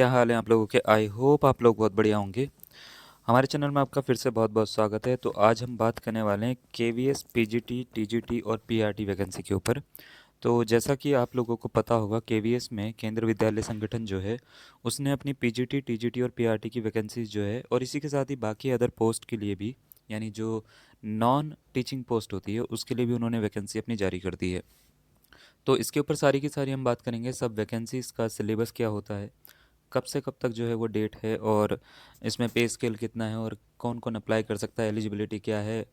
क्या हाल है आप लोगों के? आई होप आप लोग बहुत बढ़िया होंगे। हमारे चैनल में आपका फिर से बहुत बहुत स्वागत है। तो आज हम बात करने वाले हैं केवीएस, पीजीटी, टीजीटी और पीआरटी वैकेंसी के ऊपर। तो जैसा कि आप लोगों को पता होगा, केवीएस में केंद्र विद्यालय संगठन जो है उसने अपनी पीजीटी, टीजीटी और पीआरटी की वैकेंसीज जो है, और इसी के साथ ही बाकी अदर पोस्ट के लिए भी, यानी जो नॉन टीचिंग पोस्ट होती है उसके लिए भी उन्होंने वैकेंसी अपनी जारी कर दी है। तो इसके ऊपर सारी की सारी हम बात करेंगे। सब वैकेंसीज का सिलेबस क्या होता है, कब से कब तक जो है वो डेट है, और इसमें पे स्केल कितना है, और कौन कौन अप्लाई कर सकता है, एलिजिबिलिटी क्या है,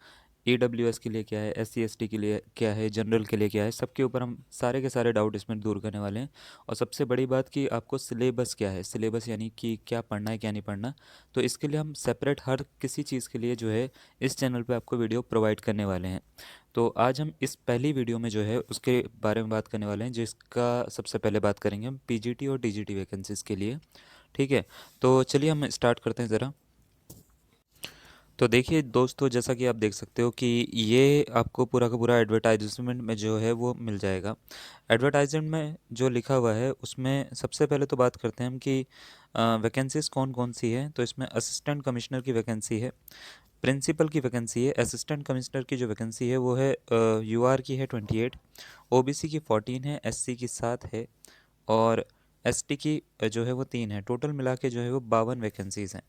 ईडब्ल्यूएस के लिए क्या है, एससी एसटी के लिए क्या है, जनरल के लिए क्या है, सबके ऊपर हम सारे के सारे डाउट इसमें दूर करने वाले हैं। और सबसे बड़ी बात कि आपको सिलेबस क्या है, सिलेबस यानी कि क्या पढ़ना है क्या नहीं पढ़ना। तो इसके लिए हम सेपरेट हर किसी चीज़ के लिए जो है इस चैनल पे आपको वीडियो प्रोवाइड करने वाले हैं। तो आज हम इस पहली वीडियो में जो है उसके बारे में बात करने वाले हैं, जिसका सबसे पहले बात करेंगे हम पीजीटी और टीजीटी वैकेंसीज के लिए। ठीक है, तो चलिए हम स्टार्ट करते हैं ज़रा। तो देखिए दोस्तों, जैसा कि आप देख सकते हो कि ये आपको पूरा का पूरा एडवर्टाइजमेंट में जो है वो मिल जाएगा। एडवर्टाइजमेंट में जो लिखा हुआ है उसमें सबसे पहले तो बात करते हैं हम कि वैकेंसीज कौन कौन सी है। तो इसमें असिस्टेंट कमिश्नर की वैकेंसी है, प्रिंसिपल की वैकेंसी है। असिस्टेंट कमिश्नर की जो वैकेंसी है वो है यूआर की है 28, ओबीसी की 14 है, एससी की 7 है, और एसटी की जो है वो 3 है। टोटल मिला के जो है वो 52 वैकेंसीज हैं।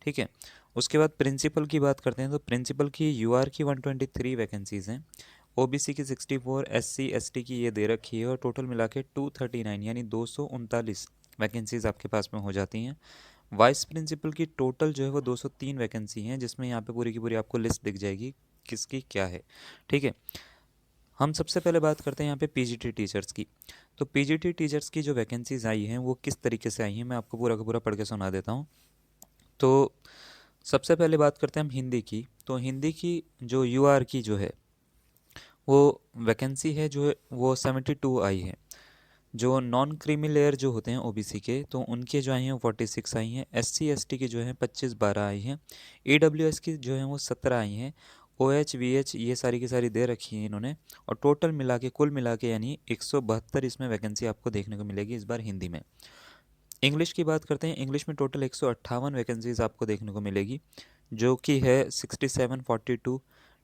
ठीक है, उसके बाद प्रिंसिपल की बात करते हैं। तो प्रिंसिपल की यूआर की 123 वैकेंसीज हैं, ओबीसी की 64, एससी एसटी की ये दे रखी है, और टोटल मिला के 239 यानी 239 वैकेंसीज आपके पास में हो जाती हैं। वाइस प्रिंसिपल की टोटल जो है वो 203 वैकेंसी हैं, जिसमें यहाँ पे पूरी की पूरी आपको लिस्ट दिख जाएगी किसकी क्या है। ठीक है, हम सबसे पहले बात करते हैं यहाँ पे पीजीटी टीचर्स की। तो पीजीटी टीचर्स की जो वैकेंसीज आई हैं वो किस तरीके से आई हैं, मैं आपको पूरा का पूरा पढ़ के सुना देता हूँ। तो सबसे पहले बात करते हैं हम हिंदी की। तो हिंदी की जो यूआर की जो है वो वैकेंसी है जो है वो 72 आई है। जो नॉन क्रीमी लेयर जो होते हैं ओबीसी के, तो उनके जो आई हैं वो 46 आई हैं। एससी एसटी की जो है 25-12 आई हैं। ईडब्ल्यूएस की जो है वो 17 आई हैं। ओएच वीएच ये सारी की सारी दे रखी हैं इन्होंने। और टोटल मिला के, कुल मिला के, यानी 172 इसमें वैकेंसी आपको देखने को मिलेगी इस बार हिंदी में। इंग्लिश की बात करते हैं। इंग्लिश में टोटल 158 वैकेंसीज आपको देखने को मिलेगी, जो कि है 67-42,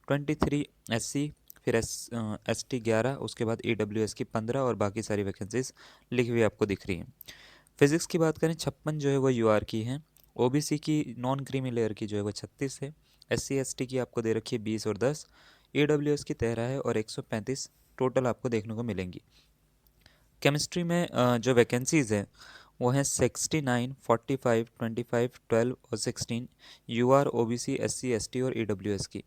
23 एससी, फिर एसटी 11, उसके बाद ईडब्ल्यूएस की 15, और बाकी सारी वैकेंसीज लिखी हुई आपको दिख रही हैं। फिजिक्स की बात करें, 56 जो है वो यूआर की हैं। ओबीसी की नॉन क्रीमी लेयर की जो है वो 36 है। एससी एसटी की आपको दे रखी है 20 और 10, ईडब्ल्यूएस की 13 है, और 135 टोटल आपको देखने को मिलेंगी। केमिस्ट्री में जो वैकेंसीज़ हैं वो हैं 69, 45, 25, 12 और 16, यूआर, ओबीसी, एससी एसटी और ईडब्ल्यूएस की।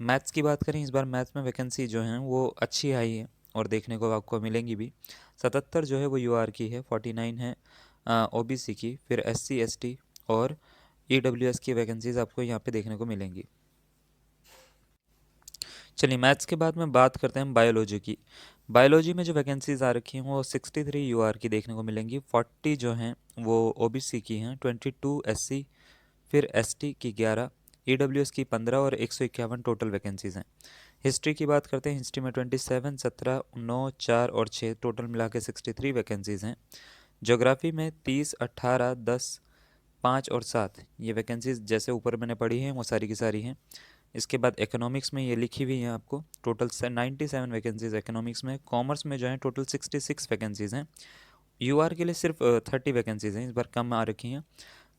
मैथ्स की बात करें, इस बार मैथ्स में वैकेंसी जो हैं वो अच्छी आई है और देखने को आपको मिलेंगी भी। 77 जो है वो यूआर की है, 49 है ओबीसी की, फिर एससी एसटी और ईडब्ल्यूएस की वैकेंसीज आपको यहाँ पे देखने को मिलेंगी। चलिए, मैथ्स के बाद में बात करते हैं हम बायोलॉजी की। बायोलॉजी में जो वैकेंसीज आ रखी हैं वो 63 यूआर की देखने को मिलेंगी, 40 जो हैं वो ओबीसी की हैं, 22 एससी, फिर एसटी की 11, ईडब्ल्यूएस की 15, और 151 टोटल वैकेंसीज हैं। हिस्ट्री की बात करते हैं। हिस्ट्री में 27, 17, 9, 4 और 6 टोटल मिला के 63 वैकेंसीज हैं। ज्योग्राफी में 30, 18, 10, 5 और 7 ये वैकेंसीज जैसे ऊपर मैंने पढ़ी हैं वो सारी की सारी हैं। इसके बाद इकोनॉमिक्स में ये लिखी हुई है आपको, टोटल 97 वैकेंसीज इकोनॉमिक्स में। कॉमर्स में जो है टोटल 66 वैकेंसीज हैं। यूआर के लिए सिर्फ 30 वैकेंसीज हैं, इस बार कम आ रखी हैं।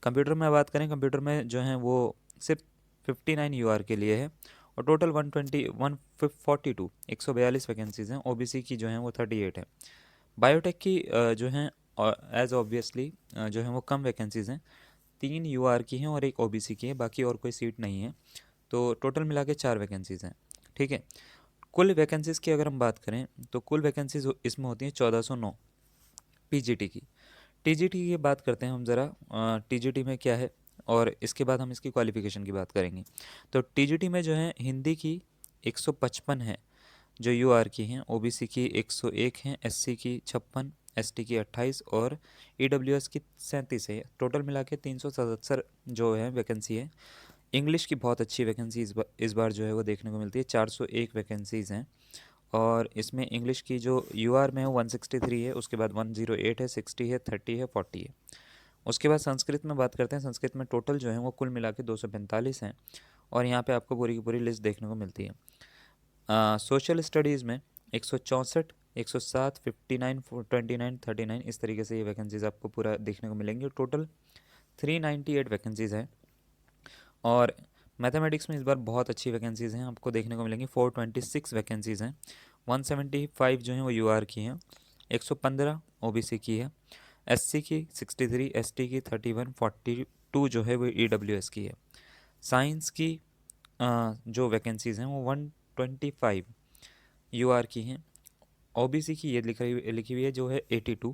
कंप्यूटर में बात करें, कंप्यूटर में जो है वो सिर्फ 59 यूआर के लिए है, और टोटल 142 142 वैकेंसीज हैं। ओबीसी की जो है वो 38 है। बायोटेक की जो हैं एज ऑब्वियसली जो है वो कम वैकेंसीज हैं, 3 यूआर की हैं और एक ओबीसी की है, बाकी और कोई सीट नहीं है। तो टोटल मिला के 4 वैकेंसीज हैं। ठीक है, कुल वैकेंसीज की अगर हम बात करें तो कुल वैकेंसीज इसमें होती हैं 1409 पीजीटी की। टीजीटी की बात करते हैं हम ज़रा, टीजीटी में क्या है, और इसके बाद हम इसकी क्वालिफिकेशन की बात करेंगे। तो टीजीटी में जो है हिंदी की 155 है जो यूआर की हैं, ओबीसी की 101 हैं, एससी की 56, एसटी की 28 और ईडब्ल्यूएस की 37 है। टोटल मिला के 377 जो है वैकेंसी है। इंग्लिश की बहुत अच्छी वैकेंसी इस बार जो है वो देखने को मिलती है, 401 वैकेंसीज़ हैं। और इसमें इंग्लिश की जो यूआर में है 163 है, उसके बाद 108 है, 60 है, 30 है, 40 है। उसके बाद संस्कृत में बात करते हैं। संस्कृत में टोटल जो है वो कुल मिला के 245 हैं, और यहाँ पे आपको पूरी की पूरी लिस्ट देखने को मिलती है। सोशल स्टडीज़ में 164, 107, 59, 29, 39 इस तरीके से ये वैकेंसीज़ आपको पूरा देखने को मिलेंगी। टोटल 398 वैकेंसीज़ हैं। और मैथमेटिक्स में इस बार बहुत अच्छी वैकेंसीज़ हैं, आपको देखने को मिलेंगी। 426 वैकेंसीज़ हैं। 175 जो हैं वो यूआर की हैं, 115 ओबीसी की है, एससी की 63, एसटी की 31, 42 जो है वो ईडब्ल्यूएस की है। साइंस की जो वैकेंसीज़ हैं वो 125 यूआर की हैं। ओबीसी की ये लिखी हुई है जो है 82,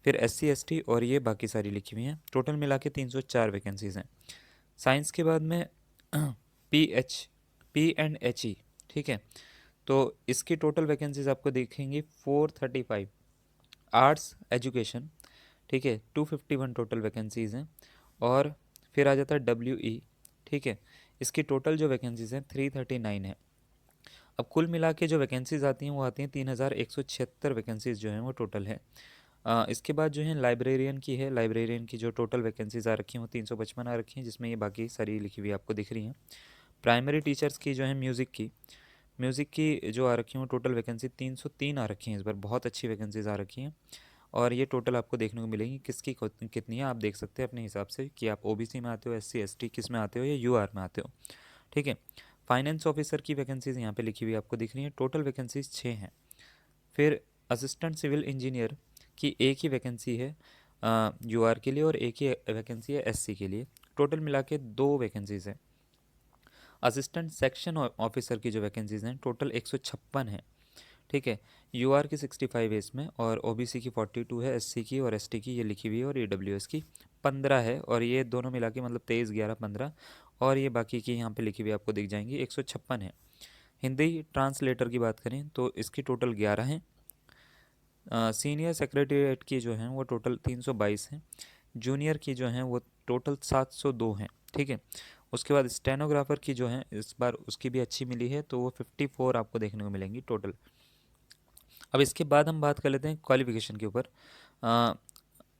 फिर एससी एसटी और ये बाकी सारी लिखी हुई हैं। टोटल मिला के 304 वैकेंसीज़ हैं। साइंस के बाद में पी एंड एच ई, ठीक है, तो इसकी टोटल वैकेंसीज आपको देखेंगे 435। आर्ट्स एजुकेशन, ठीक है, 251 टोटल वैकेंसीज़ हैं। और फिर आ जाता है डब्ल्यू ई, ठीक है, इसकी टोटल जो वैकेंसीज़ हैं 339 है। अब कुल मिला के जो वैकेंसीज़ आती हैं वो आती हैं 3176 वैकेंसीज़ जो हैं वो टोटल है। इसके बाद जो है लाइब्रेरियन की है। लाइब्रेरियन की जो टोटल वैकेंसीज आ रखी हैं वो 355 आ रखी हैं, जिसमें ये बाकी सारी लिखी हुई आपको दिख रही हैं। प्राइमरी टीचर्स की जो है म्यूज़िक की जो आ रखी हैं वो टोटल वैकेंसी 303 आ रखी हैं। इस बार बहुत अच्छी वैकेंसीज आ रखी हैं, और ये टोटल आपको देखने को मिलेंगी। किसकी कितनी है आप देख सकते हैं अपने हिसाब से कि आप ओबीसी में आते हो, एससी एसटी किस में आते हो, या यूआर में आते हो, ठीक है। फाइनेंस ऑफिसर की वैकेंसीज यहाँ पे लिखी हुई आपको दिख रही हैं। टोटल वैकेंसीज 6 हैं। फिर असिस्टेंट सिविल इंजीनियर की एक ही वैकेंसी है यूआर के लिए, और एक ही वैकेंसी है एससी के लिए। टोटल मिला के 2 वैकेंसीज़ हैं। असिस्टेंट सेक्शन ऑफिसर की जो वैकेंसीज़ हैं टोटल 156 है, ठीक है। यूआर की 65 है इसमें, और ओबीसी की 42 है, एससी की और एसटी की ये लिखी हुई है, और ईडब्ल्यूएस की 15 है। और ये दोनों मिला के मतलब 23, 11, 15, और ये बाकी की यहाँ पे लिखी हुई आपको दिख जाएंगी। 156 है। हिंदी ट्रांसलेटर की बात करें तो इसकी टोटल 11 हैं। सीनियर सेक्रेटरीट की जो हैं वो टोटल 322 हैं। जूनियर की जो हैं वो टोटल 702 हैं, ठीक है। उसके बाद स्टेनोग्राफर की जो है इस बार उसकी भी अच्छी मिली है, तो वो 54 आपको देखने को मिलेंगी टोटल। अब इसके बाद हम बात कर लेते हैं क्वालिफ़िकेशन के ऊपर। अ,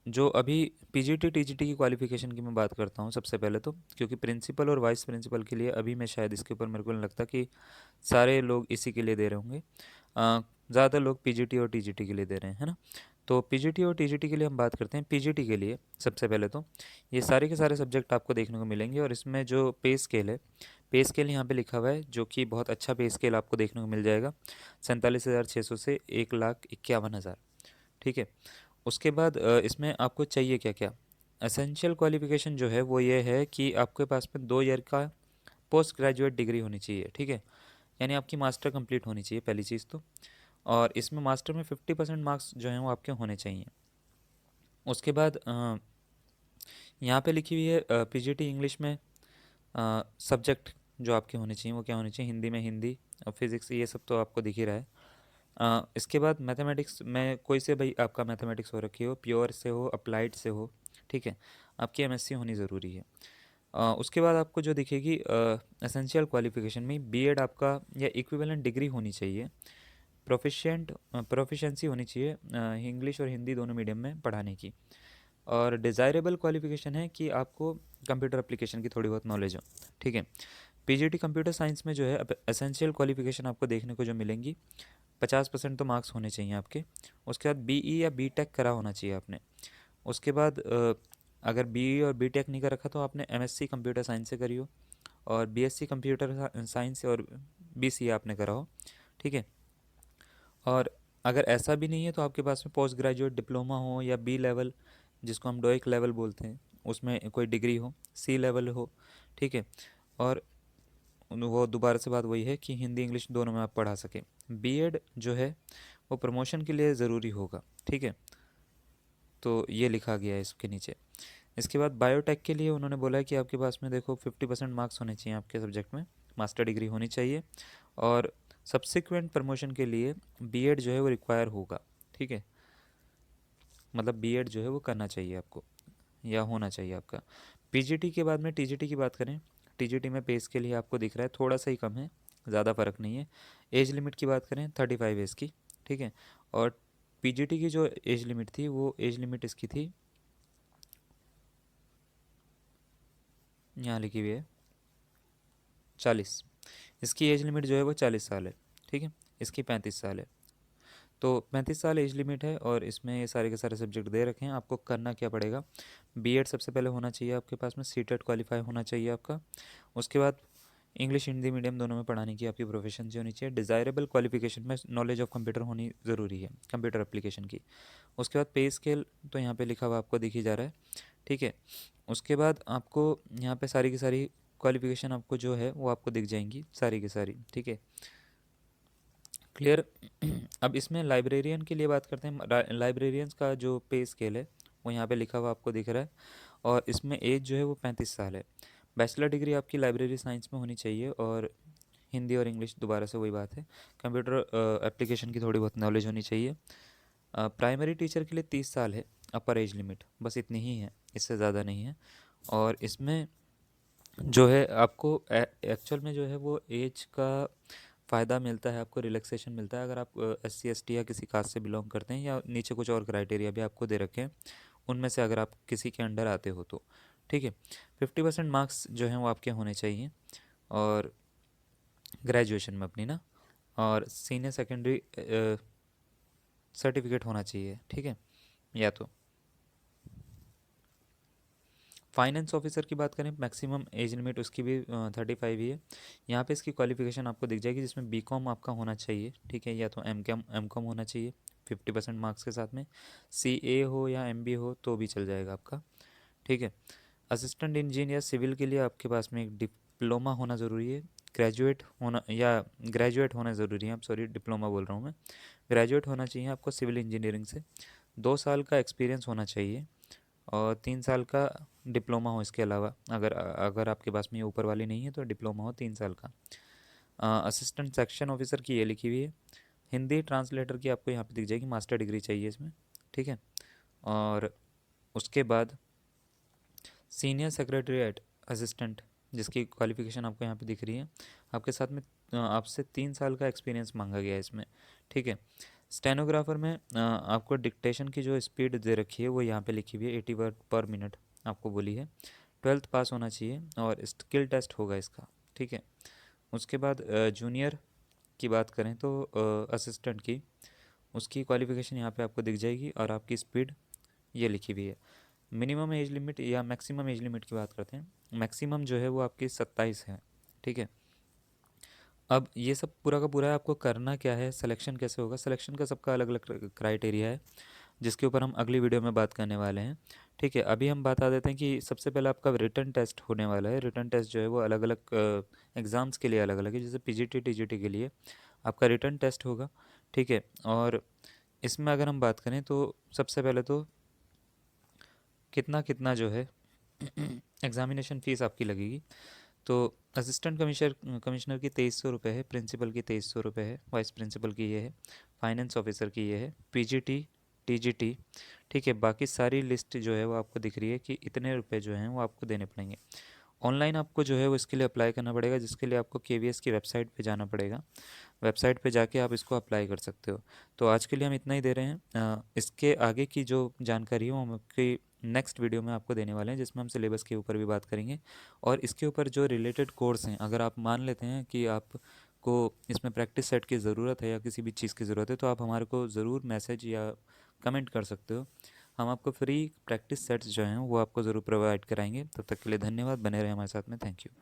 जो अभी पीजीटी टीजीटी की क्वालिफ़िकेशन की मैं बात करता हूँ सबसे पहले तो, क्योंकि प्रिंसिपल और वाइस प्रिंसिपल के लिए अभी मैं शायद इसके ऊपर मेरे को नहीं लगता कि सारे लोग इसी के लिए दे रहे होंगे। ज़्यादातर लोग पीजीटी और टीजीटी के लिए दे रहे हैं, है ना। तो पीजीटी और टीजीटी के लिए हम बात करते हैं। पीजीटी के लिए सबसे पहले तो ये सारे के सारे सब्जेक्ट आपको देखने को मिलेंगे, और इसमें जो पे स्केल है, पे स्केल यहाँ पे लिखा हुआ है, जो कि बहुत अच्छा पे स्केल आपको देखने को मिल जाएगा। 47,600 से 1,51,000, ठीक है। उसके बाद इसमें आपको चाहिए क्या क्या। एसेंशियल क्वालिफिकेशन जो है वो ये है कि आपके पास में 2 ईयर का पोस्ट ग्रेजुएट डिग्री होनी चाहिए, ठीक है। यानी आपकी मास्टर कंप्लीट होनी चाहिए पहली चीज़ तो, और इसमें मास्टर में 50% मार्क्स जो हैं वो आपके होने चाहिए। उसके बाद यहाँ पे लिखी हुई है पीजीटी इंग्लिश में सब्जेक्ट जो आपके होने चाहिए वो क्या होने चाहिए। हिंदी में हिंदी और फिज़िक्स ये सब तो आपको दिख ही रहा है। इसके बाद मैथमेटिक्स में कोई से भाई आपका मैथमेटिक्स हो रखी हो, प्योर से हो, अप्लाइड से हो, ठीक है, आपकी एमएससी होनी ज़रूरी है। उसके बाद आपको जो दिखेगी एसेंशियल क्वालिफिकेशन में बीएड आपका या इक्विवेलेंट डिग्री होनी चाहिए। प्रोफिशेंसी होनी चाहिए इंग्लिश और हिंदी दोनों मीडियम में पढ़ाने की। और डिज़ायरेबल क्वालिफिकेशन है कि आपको कंप्यूटर एप्लीकेशन की थोड़ी बहुत नॉलेज हो, ठीक है। पीजीटी कंप्यूटर साइंस में जो है एसेंशियल क्वालिफिकेशन आपको देखने को जो मिलेंगी, 50% तो मार्क्स होने चाहिए आपके। उसके बाद बीई या बीटेक करा होना चाहिए आपने। उसके बाद अगर बीई और बीटेक नहीं कर रखा तो आपने एमएससी कंप्यूटर साइंस से करी हो, और बीएससी कंप्यूटर साइंस से, और बीसीए आपने करा हो, ठीक है। और अगर ऐसा भी नहीं है तो आपके पास में पोस्ट ग्रेजुएट डिप्लोमा हो, या बी लेवल जिसको हम डोइक लेवल बोलते हैं उसमें कोई डिग्री हो, सी लेवल हो, ठीक है। और वो दोबारा से बात वही है कि हिंदी इंग्लिश दोनों में आप पढ़ा सकें। बीएड जो है वो प्रमोशन के लिए ज़रूरी होगा, ठीक है। तो ये लिखा गया है इसके नीचे। इसके बाद बायोटेक के लिए उन्होंने बोला है कि आपके पास में देखो 50% मार्क्स होने चाहिए आपके सब्जेक्ट में, मास्टर डिग्री होनी चाहिए, और सब्सिक्वेंट प्रमोशन के लिए बीएड जो है वो रिक्वायर होगा, ठीक है। मतलब बीएड जो है वो करना चाहिए आपको, या होना चाहिए आपका। पीजीटी के बाद में टीजीटी की बात करें, टीजीटी में पे स्केल ही आपको दिख रहा है, थोड़ा सा ही कम है, ज़्यादा फ़र्क नहीं है। एज लिमिट की बात करें 35 एज की, ठीक है। और पीजीटी की जो एज लिमिट थी वो एज लिमिट इसकी थी यहाँ लिखी हुई है 40। इसकी एज लिमिट जो है वो 40 साल है, ठीक है। इसकी 35 साल है। तो 35 साल एज लिमिट है और इसमें ये सारे के सारे सब्जेक्ट दे रखे हैं। आपको करना क्या पड़ेगा, बीएड सबसे पहले होना चाहिए आपके पास में, सीटेट क्वालिफाई होना चाहिए आपका। उसके बाद इंग्लिश हिंदी मीडियम दोनों में पढ़ाने की आपकी प्रोफेशन होनी चाहिए। डिज़ायरेबल क्वालिफिकेशन में नॉलेज ऑफ कंप्यूटर होनी ज़रूरी है, कंप्यूटर एप्लीकेशन की। उसके बाद पे स्केल तो यहाँ पे लिखा हुआ आपको दिख ही जा रहा है, ठीक है। उसके बाद आपको यहाँ पे सारी की सारी क्वालिफिकेशन आपको जो है वो आपको दिख जाएंगी सारी की सारी, ठीक है। क्लियर। अब इसमें लाइब्रेरियन के लिए बात करते हैं। लाइब्रेरियंस का जो पे स्केल है वो यहाँ पे लिखा हुआ आपको दिख रहा है, और इसमें एज जो है वो 35 साल है। बैचलर डिग्री आपकी लाइब्रेरी साइंस में होनी चाहिए, और हिंदी और इंग्लिश दोबारा से वही बात है। कंप्यूटर एप्लीकेशन की थोड़ी बहुत नॉलेज होनी चाहिए। प्राइमरी टीचर के लिए 30 साल है अपर एज लिमिट, बस इतनी ही है, इससे ज़्यादा नहीं है। और इसमें जो है आपको एक्चुअल में जो है वो एज का फ़ायदा मिलता है, आपको रिलैक्सेशन मिलता है अगर आप SC ST या किसी कास्ट से बिलोंग करते हैं, या नीचे कुछ और क्राइटेरिया भी आपको दे रखे हैं, उनमें से अगर आप किसी के अंडर आते हो तो, ठीक है। 50% मार्क्स जो हैं वो आपके होने चाहिए, और ग्रेजुएशन में अपनी ना, और सीनियर सेकेंडरी सर्टिफिकेट होना चाहिए, ठीक है। या तो फाइनेंस ऑफिसर की बात करें, मैक्सिमम एज लिमिट उसकी भी 35 ही है। यहाँ पे इसकी क्वालिफिकेशन आपको दिख जाएगी, जिसमें बीकॉम आपका होना चाहिए, ठीक है, या तो एम कॉम होना चाहिए 50% मार्क्स के साथ में। CA हो या MBA हो तो भी चल जाएगा आपका, ठीक है। असिस्टेंट इंजीनियर सिविल के लिए आपके पास में एक डिप्लोमा होना ज़रूरी है, ग्रेजुएट होना या ग्रेजुएट होना ज़रूरी है, अब सॉरी डिप्लोमा बोल रहा हूँ मैं। ग्रेजुएट होना चाहिए आपको सिविल इंजीनियरिंग से, 2 साल का एक्सपीरियंस होना चाहिए, और 3 साल का डिप्लोमा हो इसके अलावा। अगर अगर आपके पास में ये ऊपर वाली नहीं है तो डिप्लोमा हो 3 साल का। असिस्टेंट सेक्शन ऑफिसर की ये लिखी हुई है। हिंदी ट्रांसलेटर की आपको यहाँ पे दिख जाएगी, मास्टर डिग्री चाहिए इसमें, ठीक है। और उसके बाद सीनियर सेक्रेटरीट असिस्टेंट, जिसकी क्वालिफिकेशन आपको यहाँ पे दिख रही है, आपके साथ में आपसे 3 साल का एक्सपीरियंस मांगा गया है इसमें, ठीक है। स्टेनोग्राफर में आपको डिक्टेशन की जो स्पीड दे रखी है वो यहाँ पे लिखी हुई है, 80 वर्ड पर मिनट आपको बोली है। 12th पास होना चाहिए, और स्किल टेस्ट होगा इसका, ठीक है। उसके बाद जूनियर की बात करें तो असिस्टेंट की, उसकी क्वालिफिकेशन यहाँ पे आपको दिख जाएगी, और आपकी स्पीड ये लिखी हुई है। मिनिमम एज लिमिट या मैक्सिमम एज लिमिट की बात करते हैं, मैक्सिमम जो है वो आपकी 27 है, ठीक है। अब ये सब पूरा का पूरा है, आपको करना क्या है, सिलेक्शन कैसे होगा, सिलेक्शन का सबका अलग अलग क्राइटेरिया है, जिसके ऊपर हम अगली वीडियो में बात करने वाले हैं, ठीक है। अभी हम बता देते हैं कि सबसे पहले आपका रिटन टेस्ट होने वाला है। रिटन टेस्ट जो है वो अलग अलग एग्ज़ाम्स के लिए अलग अलग है, जैसे PGT TGT के लिए आपका रिटन टेस्ट होगा, ठीक है। और इसमें अगर हम बात करें तो सबसे पहले तो कितना कितना जो है एग्ज़ामिनेशन फ़ीस आपकी लगेगी। तो असिस्टेंट कमिश्नर की 2300 रुपये है, प्रिंसिपल की 2300 रुपये है, वाइस प्रिंसिपल की ये है, फाइनेंस ऑफिसर की ये है, PGT TGT, ठीक है। बाकी सारी लिस्ट जो है वो आपको दिख रही है कि इतने रुपए जो हैं वो आपको देने पड़ेंगे। ऑनलाइन आपको जो है वो इसके लिए अप्लाई करना पड़ेगा, जिसके लिए आपको KVS की वेबसाइट पे जाना पड़ेगा। वेबसाइट पे जाके आप इसको अप्लाई कर सकते हो। तो आज के लिए हम इतना ही दे रहे हैं। इसके आगे की जो जानकारी है वो हम आपकी नेक्स्ट वीडियो में आपको देने वाले हैं, जिसमें हम सिलेबस के ऊपर भी बात करेंगे, और इसके ऊपर जो रिलेटेड कोर्स हैं, अगर आप मान लेते हैं कि आपको इसमें प्रैक्टिस सेट की ज़रूरत है या किसी भी चीज़ की ज़रूरत है, तो आप हमारे को ज़रूर मैसेज या कमेंट कर सकते हो। हम आपको फ्री प्रैक्टिस सेट्स जो हैं वो आपको ज़रूर प्रोवाइड कराएंगे। तब तक के लिए धन्यवाद, बने रहे हमारे साथ में। Thank you.